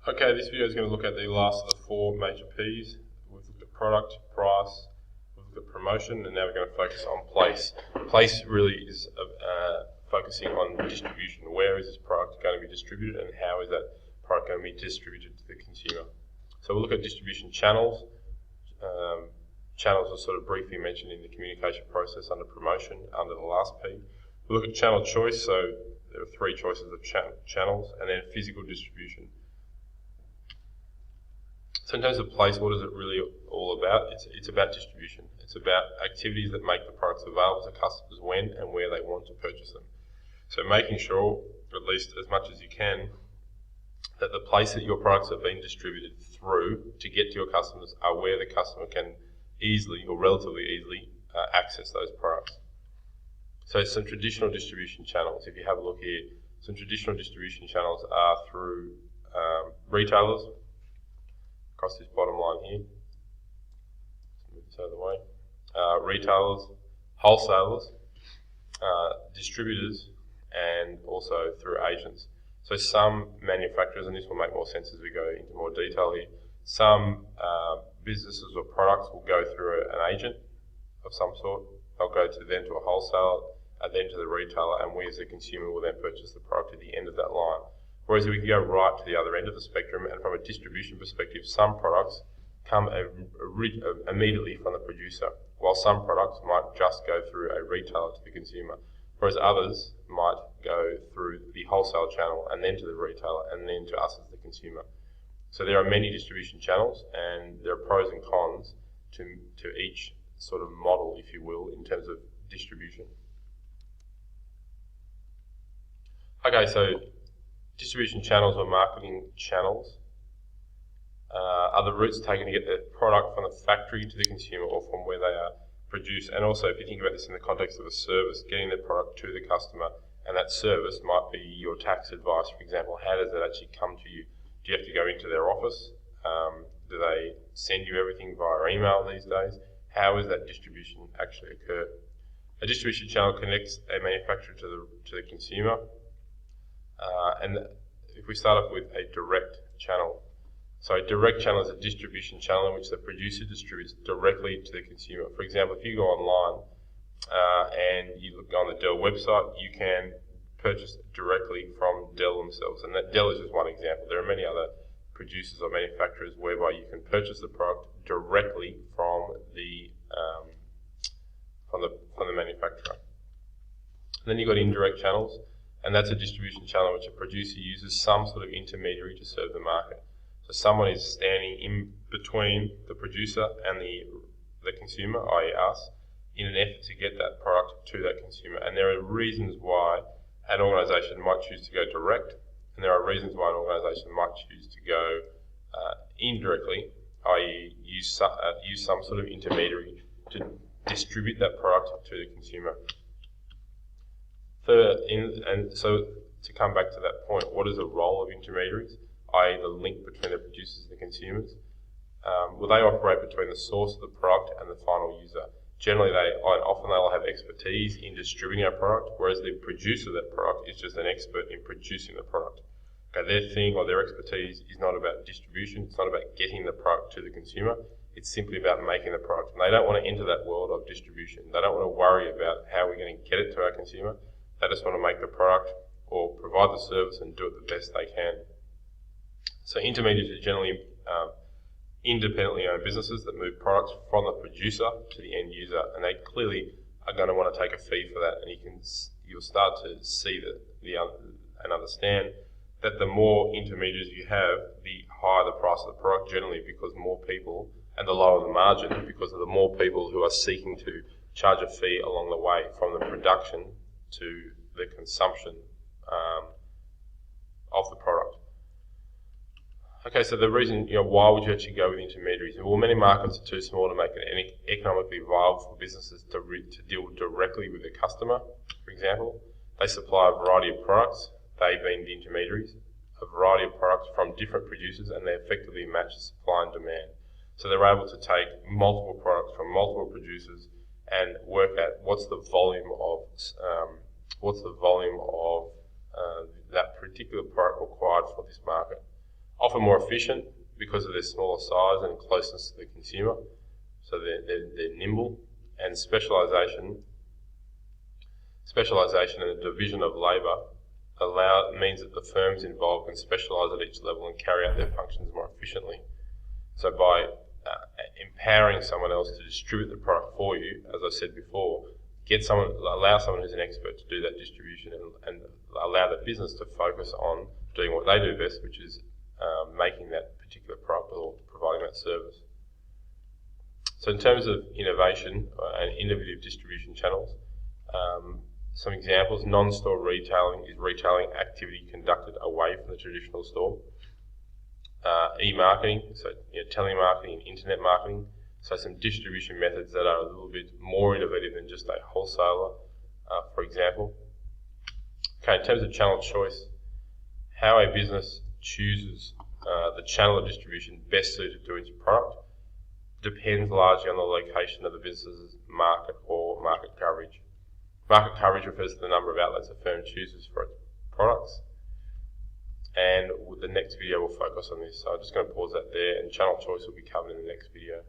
Okay, this video is going to look at the last of the four major P's. We've looked at product, price, we've looked at promotion, and now we're going to focus on place. Place really is focusing on distribution. Where is this product going to be distributed, and how is that product going to be distributed to the consumer? So we'll look at distribution channels. Channels are sort of briefly mentioned in the communication process under promotion, under the last P. We'll look at channel choice, so there are three choices of channels, and then physical distribution. So in terms of place, what is it really all about? It's about distribution. It's about activities that make the products available to customers when and where they want to purchase them. So making sure, at least as much as you can, that the place that your products are being distributed through to get to your customers are where the customer can easily or relatively easily access those products. So some traditional distribution channels, if you have a look here, some traditional distribution channels are through retailers, across this bottom line here, let's move this out of the way, retailers, wholesalers, distributors, and also through agents. So some manufacturers, and this will make more sense as we go into more detail here, some businesses or products will go through an agent of some sort. They'll go then to a wholesaler, and then to the retailer, and we as the consumer will then purchase the product at the end of that line. Whereas we can go right to the other end of the spectrum, and from a distribution perspective, some products come immediately from the producer, while some products might just go through a retailer to the consumer, whereas others might go through the wholesale channel and then to the retailer and then to us as the consumer. So there are many distribution channels, and there are pros and cons to each sort of model, if you will, in terms of distribution. Okay, so distribution channels or marketing channels are the routes taken to get the product from the factory to the consumer or from where they are produced. And also, if you think about this in the context of a service, getting the product to the customer, and that service might be your tax advice, for example. How does it actually come to you? Do you have to go into their office? Do they send you everything via email these days? How does that distribution actually occur? A distribution channel connects a manufacturer to the consumer. And if we start off with a direct channel. So a direct channel is a distribution channel in which the producer distributes directly to the consumer. For example, if you go online and you look on the Dell website, you can purchase directly from Dell themselves. And that Dell is just one example. There are many other producers or manufacturers whereby you can purchase the product directly from the manufacturer. And then you've got indirect channels. And that's a distribution channel in which a producer uses some sort of intermediary to serve the market. So someone is standing in between the producer and the consumer, i.e. us, in an effort to get that product to that consumer. And there are reasons why an organisation might choose to go direct, and there are reasons why an organisation might choose to go indirectly, i.e. use some sort of intermediary to distribute that product to the consumer. And so to come back to that point, what is the role of intermediaries, i.e. the link between the producers and the consumers? Well, they operate between the source of the product and the final user. Generally, often they'll have expertise in distributing our product, whereas the producer of that product is just an expert in producing the product. Okay, their thing or their expertise is not about distribution, it's not about getting the product to the consumer, it's simply about making the product. And they don't want to enter that world of distribution. They don't want to worry about how we're going to get it to our consumer. They just want to make the product or provide the service and do it the best they can. So intermediaries are generally independently owned businesses that move products from the producer to the end user, and they clearly are going to want to take a fee for that. And you'll start to see and understand that the more intermediaries you have, the higher the price of the product generally, because more people, and the lower the margin because of the more people who are seeking to charge a fee along the way from the production to the consumption of the product. Okay, so the reason, why would you actually go with intermediaries? Well, many markets are too small to make it economically viable for businesses to deal directly with the customer. For example, they supply a variety of products, they being the intermediaries, a variety of products from different producers, and they effectively match supply and demand. So they're able to take multiple products from multiple producers and work out what's the volume of that particular product required for this market. often more efficient because of their smaller size and closeness to the consumer. So they're nimble, and specialisation and the division of labour means that the firms involved can specialise at each level and carry out their functions more efficiently. So by empowering someone else to distribute the product for you, as I said before, allow someone who's an expert to do that distribution and allow the business to focus on doing what they do best, which is making that particular product or providing that service. So in terms of innovation and innovative distribution channels, some examples: non-store retailing is retailing activity conducted away from the traditional store. E-marketing, so telemarketing and internet marketing, so some distribution methods that are a little bit more innovative than just a wholesaler, for example. Okay, in terms of channel choice, how a business chooses the channel of distribution best suited to its product depends largely on the location of the business's market or market coverage. Market coverage refers to the number of outlets a firm chooses for its products. And the next video will focus on this. So I'm just going to pause that there, and channel choice will be covered in the next video.